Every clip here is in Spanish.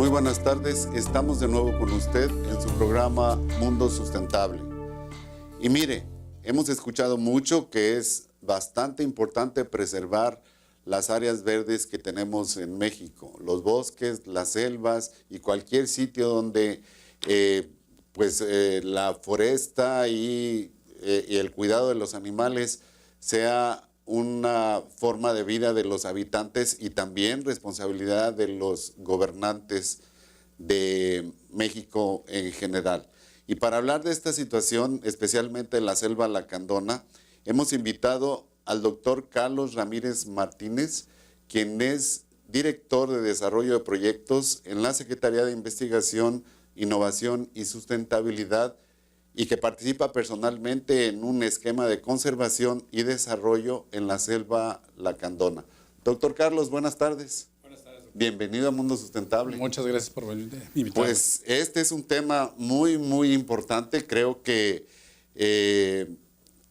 Muy buenas tardes, estamos de nuevo con usted en su programa Mundo Sustentable. Y mire, hemos escuchado mucho que es bastante importante preservar las áreas verdes que tenemos en México, los bosques, las selvas y cualquier sitio donde la foresta y el cuidado de los animales sea una forma de vida de los habitantes y también responsabilidad de los gobernantes de México en general. Y para hablar de esta situación, especialmente en la selva lacandona, hemos invitado al doctor Carlos Ramírez Martínez, quien es director de Desarrollo de Proyectos en la Secretaría de Investigación, Innovación y Sustentabilidad, y que participa personalmente en un esquema de conservación y desarrollo en la selva lacandona. Doctor Carlos, buenas tardes. Buenas tardes, doctor. Bienvenido a Mundo Sustentable. Muchas gracias por invitarme. Pues este es un tema muy importante. Creo que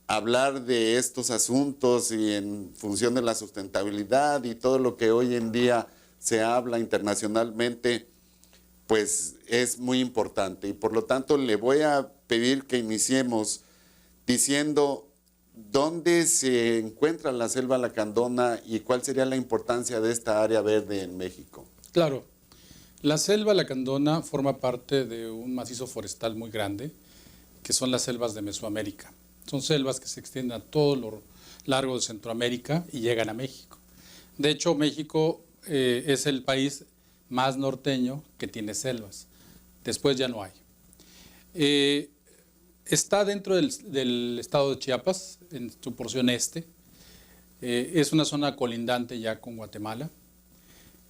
hablar de estos asuntos y en función de la sustentabilidad y todo lo que hoy en día se habla internacionalmente, pues es muy importante. Y por lo tanto le voy a pedir que iniciemos diciendo dónde se encuentra la selva lacandona y cuál sería la importancia de esta área verde en México. Claro, la selva lacandona forma parte de un macizo forestal muy grande, que son las selvas de Mesoamérica. Son selvas que se extienden a todo lo largo de Centroamérica y llegan a México. De hecho, México es el país más norteño que tiene selvas. Después ya no hay. Está dentro del estado de Chiapas, en su porción este. Es una zona colindante ya con Guatemala.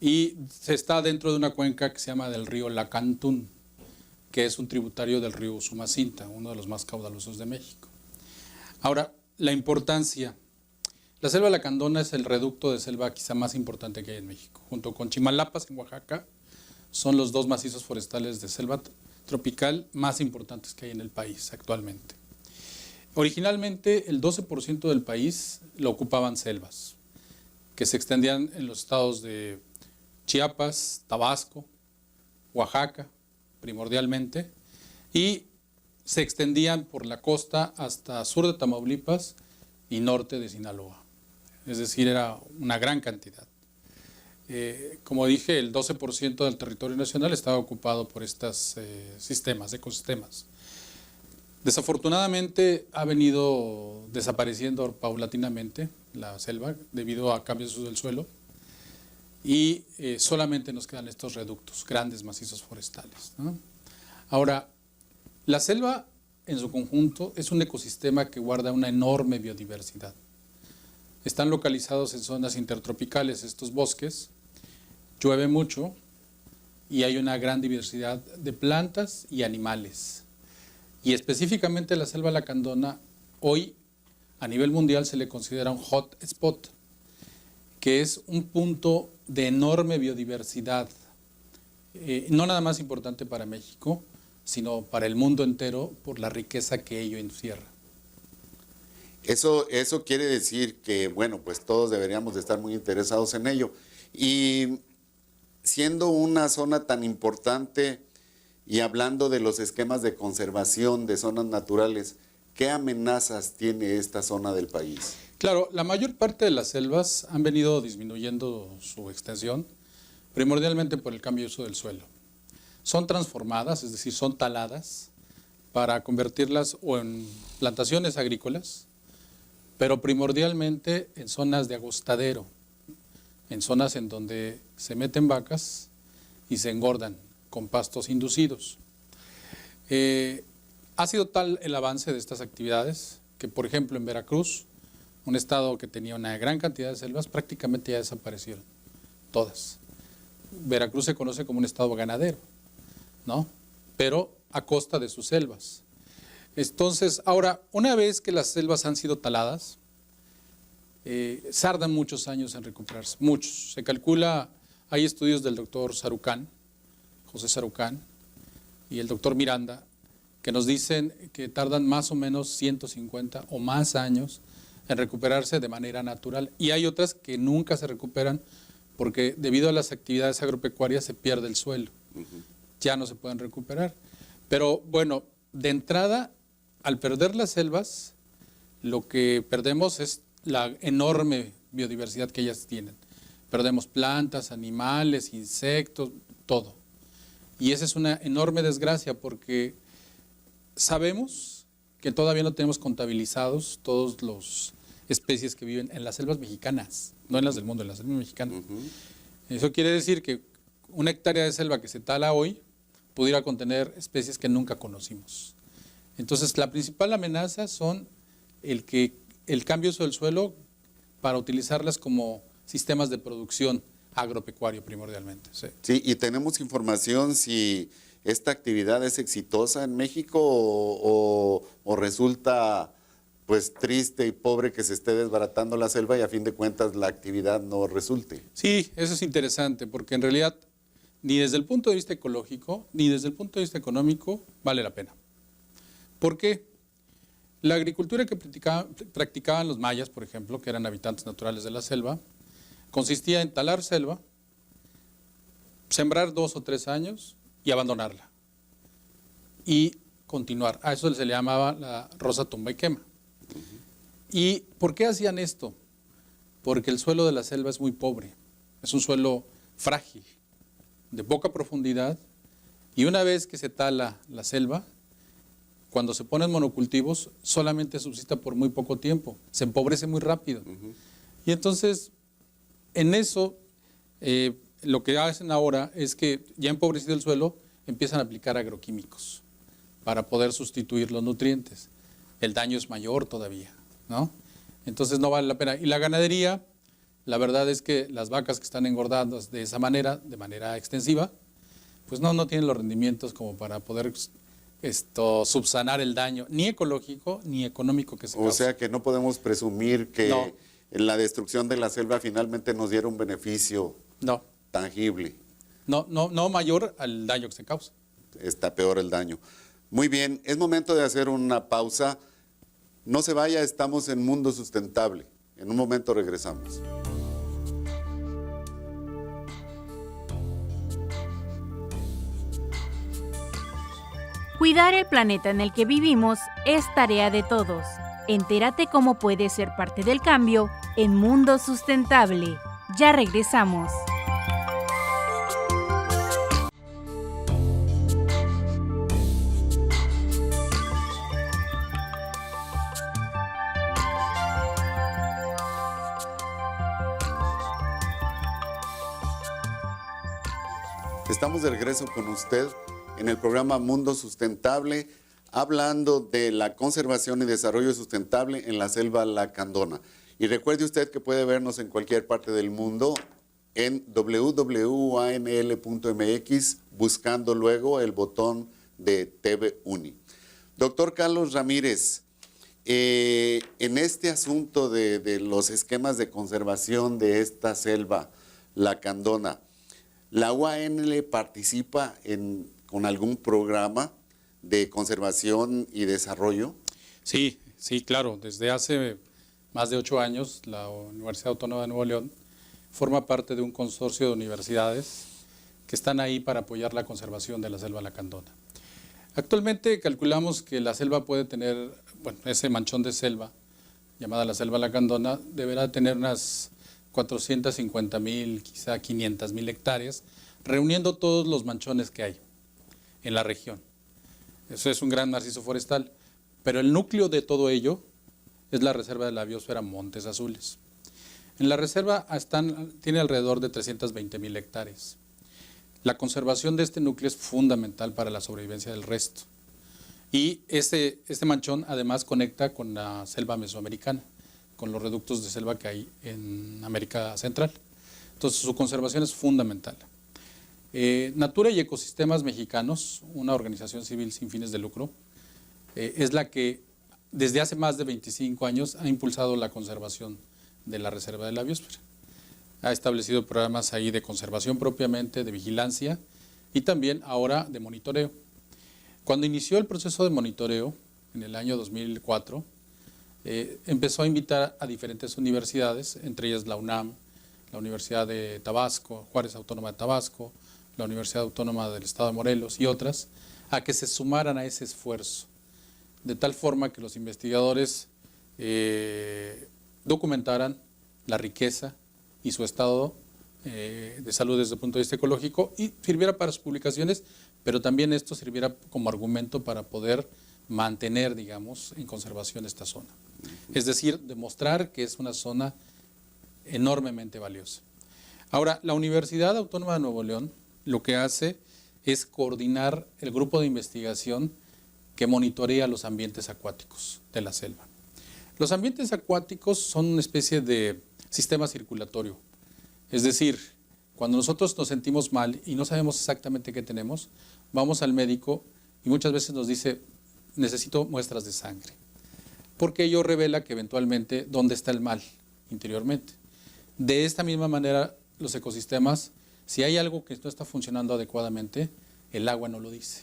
Y se está dentro de una cuenca que se llama del río Lacantún, que es un tributario del río Usumacinta, uno de los más caudalosos de México. Ahora, la importancia. La selva lacandona es el reducto de selva quizá más importante que hay en México. Junto con Chimalapas, en Oaxaca, son los dos macizos forestales de selva tropical más importantes que hay en el país actualmente. Originalmente, el 12% del país lo ocupaban selvas, que se extendían en los estados de Chiapas, Tabasco, Oaxaca, primordialmente, y se extendían por la costa hasta sur de Tamaulipas y norte de Sinaloa. Es decir, era una gran cantidad. Como dije, el 12% del territorio nacional estaba ocupado por estos sistemas, ecosistemas. Desafortunadamente ha venido desapareciendo paulatinamente la selva debido a cambios del suelo y solamente nos quedan estos reductos, grandes macizos forestales, ¿no? Ahora, la selva en su conjunto es un ecosistema que guarda una enorme biodiversidad. Están localizados en zonas intertropicales estos bosques, llueve mucho y hay una gran diversidad de plantas y animales. Y específicamente la selva lacandona hoy a nivel mundial se le considera un hot spot, que es un punto de enorme biodiversidad, no nada más importante para México, sino para el mundo entero por la riqueza que ello encierra. Eso quiere decir que, bueno, pues todos deberíamos de estar muy interesados en ello. Y siendo una zona tan importante y hablando de los esquemas de conservación de zonas naturales, ¿qué amenazas tiene esta zona del país? Claro, la mayor parte de las selvas han venido disminuyendo su extensión, primordialmente por el cambio de uso del suelo. Son transformadas, es decir, son taladas para convertirlas o en plantaciones agrícolas, pero primordialmente en zonas de agostadero, en zonas en donde se meten vacas y se engordan con pastos inducidos. Ha sido tal el avance de estas actividades que, por ejemplo, en Veracruz, un estado que tenía una gran cantidad de selvas, prácticamente ya desaparecieron, todas. Veracruz se conoce como un estado ganadero, ¿no? Pero a costa de sus selvas. Entonces, ahora, una vez que las selvas han sido taladas, tardan muchos años en recuperarse, muchos. Se calcula, hay estudios del doctor Sarucán, José Sarucán, y el doctor Miranda, que nos dicen que tardan más o menos 150 o más años en recuperarse de manera natural. Y hay otras que nunca se recuperan porque debido a las actividades agropecuarias se pierde el suelo. ya no se pueden recuperar. Pero bueno, de entrada, al perder las selvas, lo que perdemos es la enorme biodiversidad que ellas tienen. Perdemos plantas, animales, insectos, todo. Y esa es una enorme desgracia porque sabemos que todavía no tenemos contabilizados todos los especies que viven en las selvas mexicanas, no en las del mundo, en las selvas mexicanas. Eso quiere decir que una hectárea de selva que se tala hoy pudiera contener especies que nunca conocimos. Entonces, la principal amenaza son el cambio del suelo para utilizarlas como sistemas de producción agropecuario primordialmente. Sí. Sí, y tenemos información si esta actividad es exitosa en México o resulta pues triste y pobre que se esté desbaratando la selva y a fin de cuentas la actividad no resulte. Sí, eso es interesante porque en realidad ni desde el punto de vista ecológico ni desde el punto de vista económico vale la pena. ¿Por qué? La agricultura que practicaban los mayas, por ejemplo, que eran habitantes naturales de la selva, consistía en talar selva, sembrar 2 o 3 años y abandonarla. Y continuar. A eso se le llamaba la roza tumba y quema. ¿Y por qué hacían esto? Porque el suelo de la selva es muy pobre. Es un suelo frágil, de poca profundidad. Y una vez que se tala la selva, cuando se ponen monocultivos, solamente subsista por muy poco tiempo. Se empobrece muy rápido. Y entonces, en eso, lo que hacen ahora es que, ya empobrecido el suelo, empiezan a aplicar agroquímicos para poder sustituir los nutrientes. El daño es mayor todavía, ¿no? Entonces no vale la pena. Y la ganadería, la verdad es que las vacas que están engordadas de esa manera, de manera extensiva, pues no tienen los rendimientos como para poder subsanar el daño, ni ecológico ni económico que se causa. O sea que no podemos presumir que la destrucción de la selva finalmente nos diera un beneficio tangible. No mayor al daño que se causa. Está peor el daño. Muy bien, es momento de hacer una pausa. No se vaya, estamos en Mundo Sustentable. En un momento regresamos. Cuidar el planeta en el que vivimos es tarea de todos. Entérate cómo puedes ser parte del cambio en Mundo Sustentable. Ya regresamos. Estamos de regreso con usted en el programa Mundo Sustentable, hablando de la conservación y desarrollo sustentable en la selva lacandona. Y recuerde usted que puede vernos en cualquier parte del mundo en www.uanl.mx, buscando luego el botón de TV Uni. Doctor Carlos Ramírez, en este asunto de los esquemas de conservación de esta selva lacandona, ¿la UANL participa con algún programa de conservación y desarrollo? Sí, claro. Desde hace más de 8 años, la Universidad Autónoma de Nuevo León forma parte de un consorcio de universidades que están ahí para apoyar la conservación de la selva lacandona. Actualmente calculamos que la selva puede tener, ese manchón de selva, llamada la selva lacandona, deberá tener unas 450,000, quizá 500,000 hectáreas, reuniendo todos los manchones que hay en la región. Eso es un gran macizo forestal, pero el núcleo de todo ello es la reserva de la biosfera Montes Azules. En la reserva tiene alrededor de 320,000 hectáreas. La conservación de este núcleo es fundamental para la sobrevivencia del resto. Y este manchón además conecta con la selva mesoamericana, con los reductos de selva que hay en América Central. Entonces su conservación es fundamental. Natura y Ecosistemas Mexicanos, una organización civil sin fines de lucro, es la que desde hace más de 25 años ha impulsado la conservación de la reserva de la biosfera. Ha establecido programas ahí de conservación propiamente, de vigilancia y también ahora de monitoreo. Cuando inició el proceso de monitoreo, en el año 2004, empezó a invitar a diferentes universidades, entre ellas la UNAM, la Universidad de Tabasco, Juárez Autónoma de Tabasco, la Universidad Autónoma del Estado de Morelos y otras, a que se sumaran a ese esfuerzo, de tal forma que los investigadores documentaran la riqueza y su estado de salud desde el punto de vista ecológico y sirviera para sus publicaciones, pero también esto sirviera como argumento para poder mantener, digamos, en conservación esta zona. Es decir, demostrar que es una zona enormemente valiosa. Ahora, la Universidad Autónoma de Nuevo León lo que hace es coordinar el grupo de investigación que monitorea los ambientes acuáticos de la selva. Los ambientes acuáticos son una especie de sistema circulatorio. Es decir, cuando nosotros nos sentimos mal y no sabemos exactamente qué tenemos, vamos al médico y muchas veces nos dice, necesito muestras de sangre, porque ello revela que eventualmente dónde está el mal interiormente. De esta misma manera, los ecosistemas, si hay algo que no está funcionando adecuadamente, el agua no lo dice.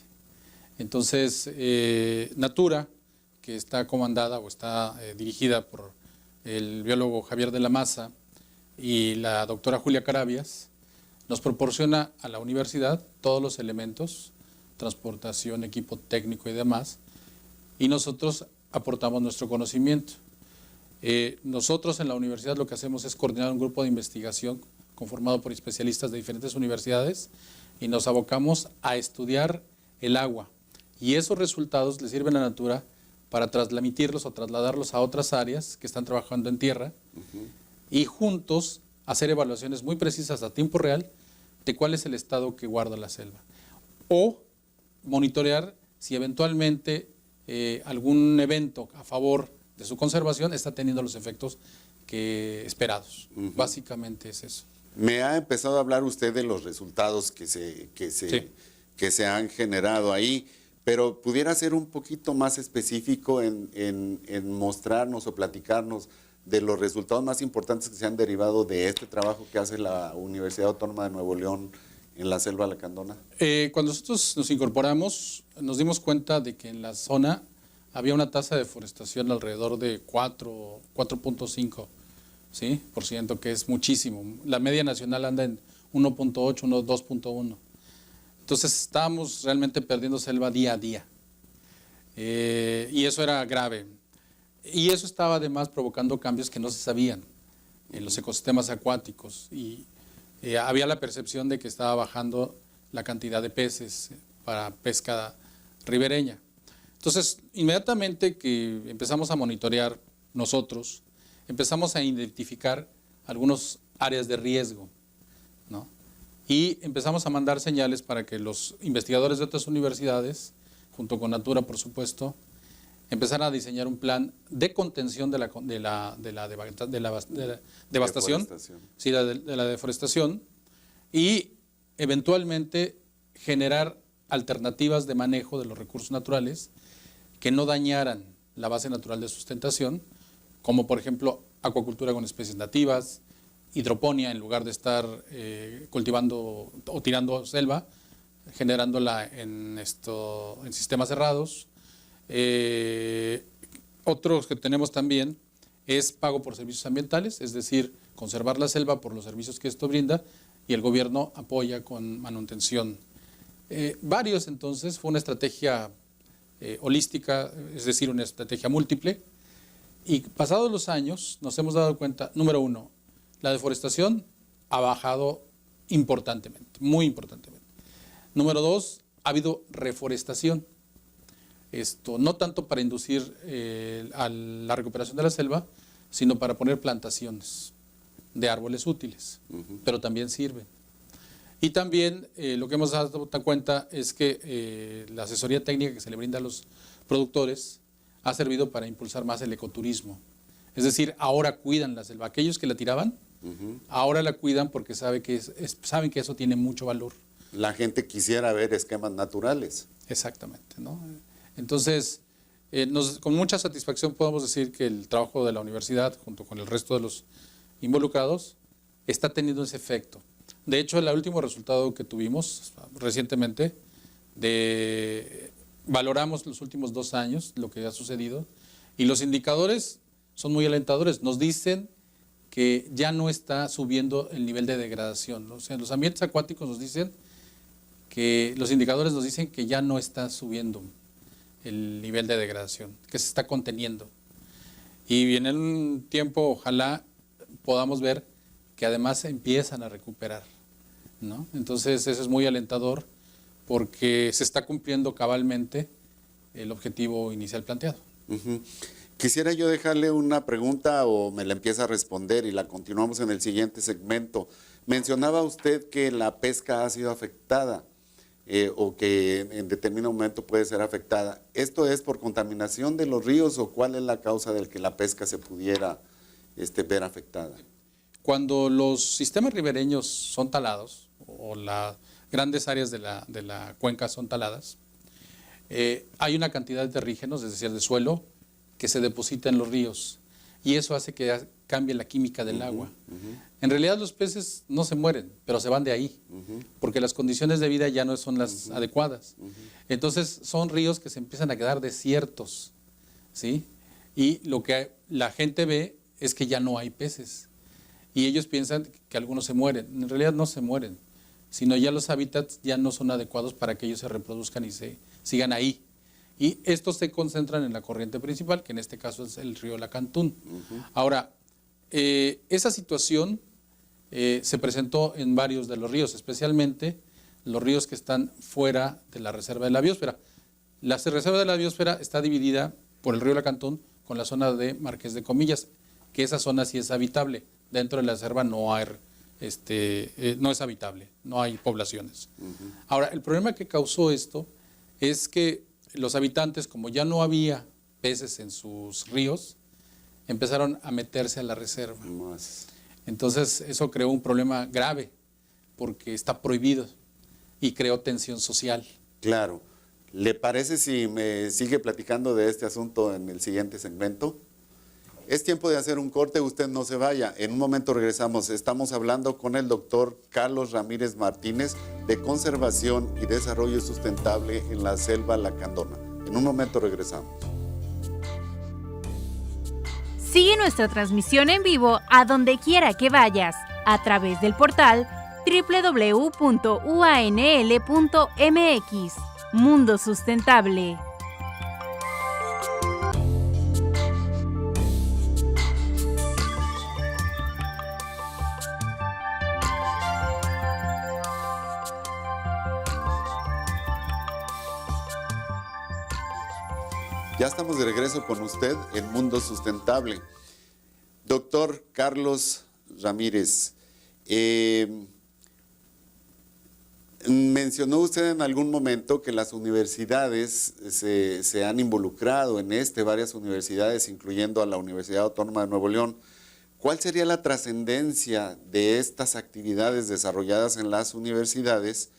Entonces, Natura, que está comandada o está dirigida por el biólogo Javier de la Maza y la doctora Julia Carabias, nos proporciona a la universidad todos los elementos, transportación, equipo técnico y demás, y nosotros aportamos nuestro conocimiento. Nosotros en la universidad lo que hacemos es coordinar un grupo de investigación conformado por especialistas de diferentes universidades y nos abocamos a estudiar el agua. Y esos resultados le sirven a Natura para transmitirlos o trasladarlos a otras áreas que están trabajando en tierra y juntos hacer evaluaciones muy precisas a tiempo real de cuál es el estado que guarda la selva. O monitorear si eventualmente algún evento a favor de su conservación está teniendo los efectos esperados. Básicamente es eso. Me ha empezado a hablar usted de los resultados que se han generado ahí, pero pudiera ser un poquito más específico en mostrarnos o platicarnos de los resultados más importantes que se han derivado de este trabajo que hace la Universidad Autónoma de Nuevo León en la selva lacandona. Cuando nosotros nos incorporamos, nos dimos cuenta de que en la zona había una tasa de deforestación alrededor de 4.5%, ¿sí? % que es muchísimo. La media nacional anda en 1.8, 2.1. Entonces estábamos realmente perdiendo selva día a día. Y eso era grave. Y eso estaba además provocando cambios que no se sabían en los ecosistemas acuáticos. Y había la percepción de que estaba bajando la cantidad de peces para pesca ribereña. Entonces, inmediatamente que empezamos a monitorear nosotros, empezamos a identificar algunas áreas de riesgo, ¿no? Y empezamos a mandar señales para que los investigadores de otras universidades, junto con Natura, por supuesto, empezaran a diseñar un plan de contención de la devastación, sí, de la deforestación, y eventualmente generar alternativas de manejo de los recursos naturales que no dañaran la base natural de sustentación, como por ejemplo acuacultura con especies nativas, hidroponía en lugar de estar cultivando o tirando selva, generándola en sistemas cerrados. Otros que tenemos también es pago por servicios ambientales, es decir, conservar la selva por los servicios que esto brinda y el gobierno apoya con manutención. Varios entonces, fue una estrategia holística, es decir, una estrategia múltiple, y pasados los años nos hemos dado cuenta, número uno, la deforestación ha bajado importantemente, muy importantemente. Número dos, ha habido reforestación. No tanto para inducir a la recuperación de la selva, sino para poner plantaciones de árboles útiles, pero también sirven. Y también lo que hemos dado cuenta es que la asesoría técnica que se le brinda a los productores ha servido para impulsar más el ecoturismo. Es decir, ahora cuidan la selva. Aquellos que la tiraban, ahora la cuidan porque saben que eso tiene mucho valor. La gente quisiera ver esquemas naturales. Exactamente, ¿no? Entonces, con mucha satisfacción podemos decir que el trabajo de la universidad, junto con el resto de los involucrados, está teniendo ese efecto. De hecho, el último resultado que tuvimos recientemente, valoramos los últimos 2 años, lo que ha sucedido, y los indicadores son muy alentadores. Nos dicen que ya no está subiendo el nivel de degradación, ¿no? O sea, los ambientes acuáticos nos dicen que los indicadores nos dicen que ya no está subiendo el nivel de degradación, que se está conteniendo. Y en un tiempo, ojalá podamos ver que además se empiezan a recuperar, ¿no? Entonces, eso es muy alentador porque se está cumpliendo cabalmente el objetivo inicial planteado. Uh-huh. Quisiera yo dejarle una pregunta o me la empieza a responder y la continuamos en el siguiente segmento. Mencionaba usted que la pesca ha sido afectada o que en determinado momento puede ser afectada. ¿Esto es por contaminación de los ríos o cuál es la causa de que la pesca se pudiera ver afectada? Cuando los sistemas ribereños son talados o las grandes áreas de la cuenca son taladas, hay una cantidad de terrígenos, es decir, de suelo, que se deposita en los ríos y eso hace que cambie la química del agua. En realidad los peces no se mueren, pero se van de ahí, porque las condiciones de vida ya no son las adecuadas. Entonces son ríos que se empiezan a quedar desiertos, ¿sí? Y lo que la gente ve es que ya no hay peces y ellos piensan que algunos se mueren. En realidad no se mueren, sino ya los hábitats ya no son adecuados para que ellos se reproduzcan y se sigan ahí. Y estos se concentran en la corriente principal, que en este caso es el río Lacantún. Ahora, esa situación se presentó en varios de los ríos, especialmente los ríos que están fuera de la reserva de la biosfera. La reserva de la biosfera está dividida por el río Lacantún con la zona de Marqués de Comillas, que esa zona sí es habitable. Dentro de la reserva no hay, no es habitable, no hay poblaciones. Ahora, el problema que causó esto es que los habitantes, como ya no había peces en sus ríos, empezaron a meterse a la reserva. Entonces eso creó un problema grave porque está prohibido y creó tensión social. Claro. ¿Le parece si me sigue platicando de este asunto en el siguiente segmento? Es tiempo de hacer un corte, usted no se vaya. En un momento regresamos. Estamos hablando con el doctor Carlos Ramírez Martínez de Conservación y Desarrollo Sustentable en la Selva Lacandona. En un momento regresamos. Sigue nuestra transmisión en vivo a donde quiera que vayas, a través del portal www.uanl.mx. Mundo Sustentable. Ya estamos de regreso con usted en Mundo Sustentable. Doctor Carlos Ramírez, mencionó usted en algún momento que las universidades se han involucrado en varias universidades, incluyendo a la Universidad Autónoma de Nuevo León. ¿Cuál sería la trascendencia de estas actividades desarrolladas en las universidades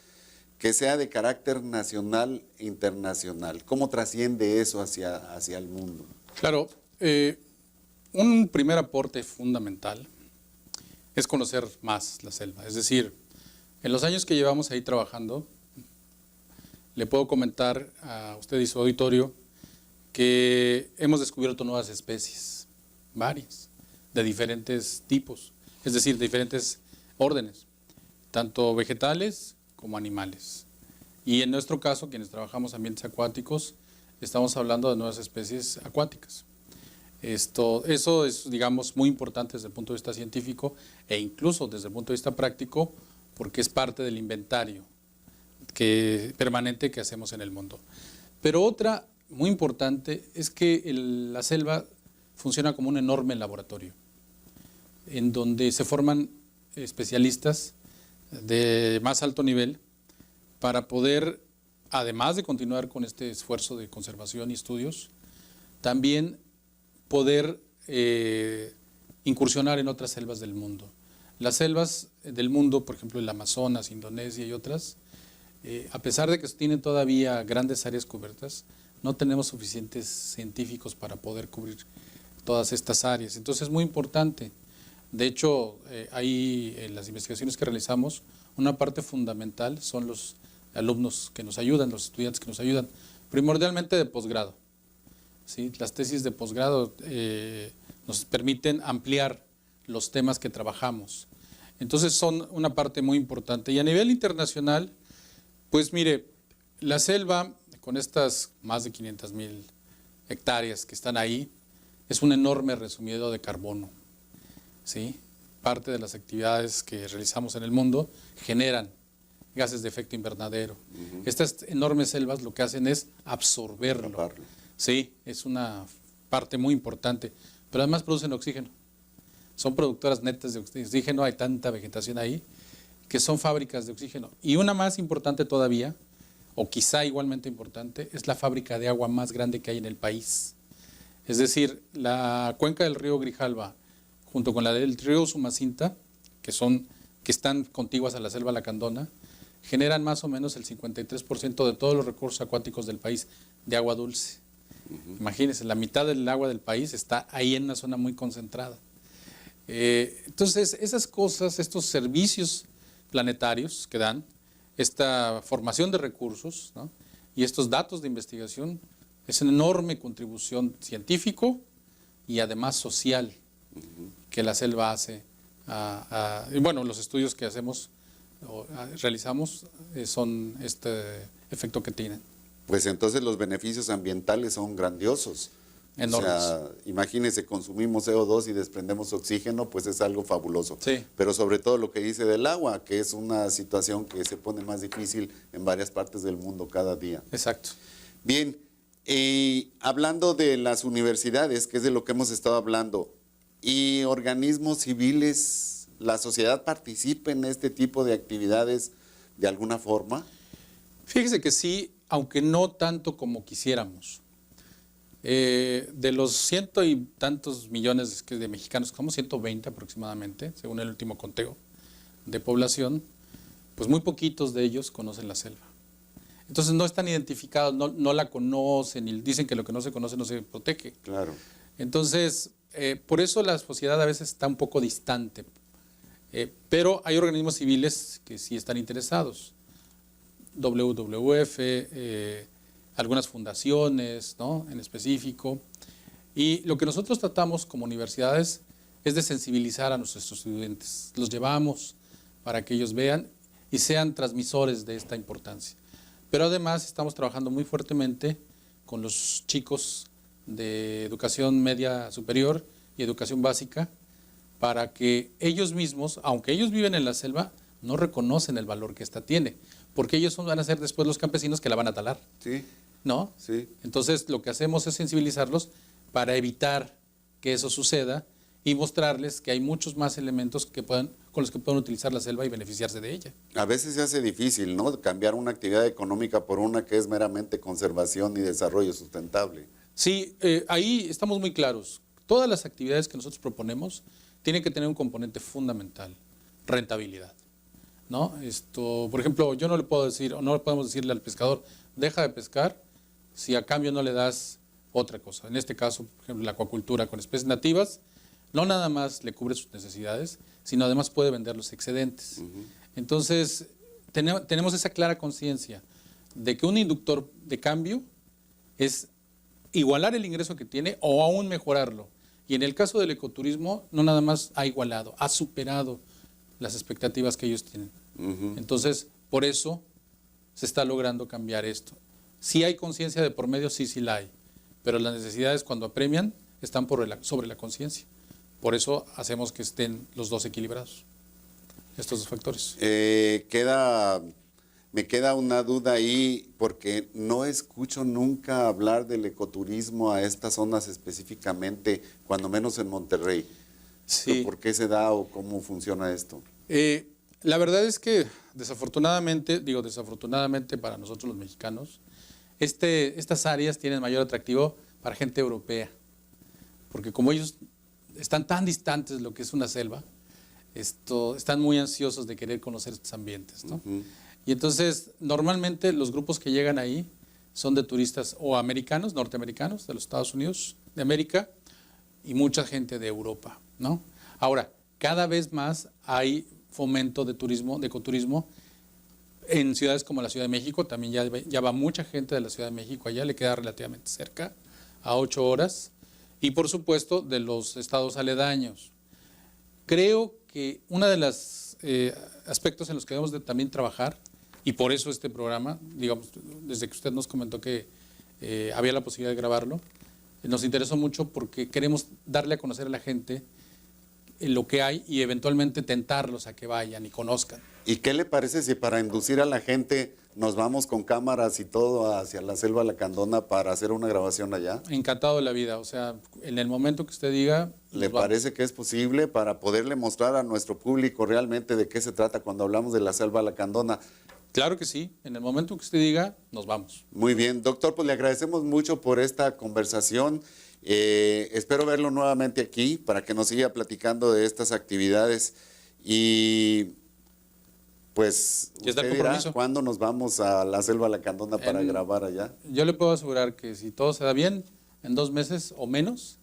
que sea de carácter nacional e internacional? ¿Cómo trasciende eso hacia el mundo? Claro, un primer aporte fundamental es conocer más la selva. Es decir, en los años que llevamos ahí trabajando, le puedo comentar a usted y su auditorio que hemos descubierto nuevas especies, varias, de diferentes tipos, es decir, de diferentes órdenes, tanto vegetales como animales. Y en nuestro caso, quienes trabajamos ambientes acuáticos, estamos hablando de nuevas especies acuáticas. Eso es, digamos, muy importante desde el punto de vista científico e incluso desde el punto de vista práctico, porque es parte del inventario permanente que hacemos en el mundo. Pero otra muy importante es que la selva funciona como un enorme laboratorio, en donde se forman especialistas de más alto nivel para poder, además de continuar con este esfuerzo de conservación y estudios, también poder incursionar en otras selvas del mundo. Las selvas del mundo, por ejemplo el Amazonas, Indonesia y otras, a pesar de que tienen todavía grandes áreas cubiertas, no tenemos suficientes científicos para poder cubrir todas estas áreas. Entonces es muy importante. De hecho, ahí en las investigaciones que realizamos, una parte fundamental son los alumnos que nos ayudan, los estudiantes que nos ayudan, primordialmente de posgrado. ¿Sí? Las tesis de posgrado nos permiten ampliar los temas que trabajamos. Entonces son una parte muy importante. Y a nivel internacional, Pues mire, la selva, con estas más de 500,000 hectáreas que están ahí, es un enorme resumido de carbono, ¿sí? Parte de las actividades que realizamos en el mundo generan gases de efecto invernadero. Estas enormes selvas lo que hacen es absorberlo. Sí, es una parte muy importante, pero además producen oxígeno. Son productoras netas de oxígeno, hay tanta vegetación ahí, que son fábricas de oxígeno. Y una más importante todavía, o quizá igualmente importante, es la fábrica de agua más grande que hay en el país. Es decir, la cuenca del río Grijalva, junto con la del río Usumacinta, que están contiguas a la selva lacandona, generan más o menos el 53% de todos los recursos acuáticos del país de agua dulce. Imagínense, la mitad del agua del país está ahí en una zona muy concentrada. Entonces, esas cosas, estos servicios planetarios que dan, esta formación de recursos, ¿no? Y estos datos de investigación, es una enorme contribución científico y además social que la selva hace. Y bueno, los estudios que hacemos o realizamos son este efecto que tienen. Pues entonces los beneficios ambientales son grandiosos. Enormes. O sea, imagínense, consumimos CO2 y desprendemos oxígeno, pues es algo fabuloso. Sí. Pero sobre todo lo que dice del agua, que es una situación que se pone más difícil en varias partes del mundo cada día. Exacto. Bien, hablando de las universidades, que es de lo que hemos estado hablando, y organismos civiles, ¿la sociedad participa en este tipo de actividades de alguna forma? Fíjese que sí, aunque no tanto como quisiéramos. De los ciento y tantos millones de mexicanos, como 120 aproximadamente, según el último conteo de población, pues muy poquitos de ellos conocen la selva. Entonces no están identificados, no la conocen, y dicen que lo que no se conoce no se protege. Claro. Entonces, por eso la sociedad a veces está un poco distante. Pero hay organismos civiles que sí están interesados. WWF, algunas fundaciones, ¿no? En específico. Y lo que nosotros tratamos como universidades es de sensibilizar a nuestros estudiantes. Los llevamos para que ellos vean y sean transmisores de esta importancia. Pero además estamos trabajando muy fuertemente con los chicos de educación media superior y educación básica para que ellos mismos, aunque ellos viven en la selva, no reconocen el valor que ésta tiene, porque ellos van a ser después los campesinos que la van a talar. Sí. ¿No? Sí. Entonces lo que hacemos es sensibilizarlos para evitar que eso suceda y mostrarles que hay muchos más elementos con los que pueden utilizar la selva y beneficiarse de ella. A veces se hace difícil, ¿no? Cambiar una actividad económica por una que es meramente conservación y desarrollo sustentable. Sí, ahí estamos muy claros. Todas las actividades que nosotros proponemos tienen que tener un componente fundamental, rentabilidad, ¿no? Por ejemplo, yo no le puedo decir, o no podemos decirle al pescador, deja de pescar si a cambio no le das otra cosa. En este caso, por ejemplo, la acuacultura con especies nativas, no nada más le cubre sus necesidades, sino además puede vender los excedentes. Entonces, tenemos esa clara conciencia de que un inductor de cambio es igualar el ingreso que tiene o aún mejorarlo. Y en el caso del ecoturismo, no nada más ha igualado, ha superado las expectativas que ellos tienen. Entonces, por eso se está logrando cambiar esto. Sí hay conciencia de por medio, sí la hay, pero las necesidades cuando apremian están sobre la conciencia. Por eso hacemos que estén los dos equilibrados, estos dos factores. Me queda una duda ahí, porque no escucho nunca hablar del ecoturismo a estas zonas específicamente, cuando menos en Monterrey. Sí. ¿Por qué se da o cómo funciona esto? La verdad es que desafortunadamente para nosotros los mexicanos, estas áreas tienen mayor atractivo para gente europea, porque como ellos están tan distantes de lo que es una selva, están muy ansiosos de querer conocer estos ambientes, ¿no? Y entonces, normalmente los grupos que llegan ahí son de turistas o americanos, norteamericanos, de los Estados Unidos, de América, y mucha gente de Europa, ¿no? Ahora, cada vez más hay fomento de turismo, de ecoturismo, en ciudades como la Ciudad de México. También ya va mucha gente de la Ciudad de México allá, le queda relativamente cerca, a 8 horas, y por supuesto de los estados aledaños. Creo que uno de los aspectos en los que debemos de también trabajar Y por eso este programa, digamos, desde que usted nos comentó que había la posibilidad de grabarlo, nos interesó mucho porque queremos darle a conocer a la gente lo que hay y eventualmente tentarlos a que vayan y conozcan. ¿Y qué le parece si para inducir a la gente nos vamos con cámaras y todo hacia la Selva Lacandona para hacer una grabación allá? Encantado de la vida, o sea, en el momento que usted diga... ¿Le parece que es posible para poderle mostrar a nuestro público realmente de qué se trata cuando hablamos de la Selva Lacandona? Claro que sí, en el momento que usted diga, nos vamos. Muy bien, doctor, pues le agradecemos mucho por esta conversación. Espero verlo nuevamente aquí para que nos siga platicando de estas actividades y pues usted dirá cuándo nos vamos a la Selva Lacandona para grabar allá. Yo le puedo asegurar que si todo se da bien, en 2 meses o menos,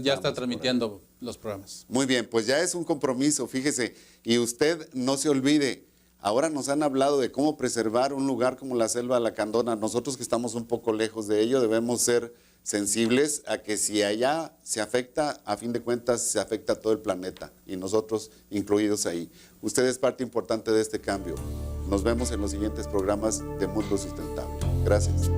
ya está transmitiendo los programas. Muy bien, pues ya es un compromiso, fíjese, y usted no se olvide. Ahora nos han hablado de cómo preservar un lugar como la Selva Lacandona. Nosotros que estamos un poco lejos de ello debemos ser sensibles a que si allá se afecta, a fin de cuentas se afecta a todo el planeta y nosotros incluidos ahí. Usted es parte importante de este cambio. Nos vemos en los siguientes programas de Mundo Sustentable. Gracias.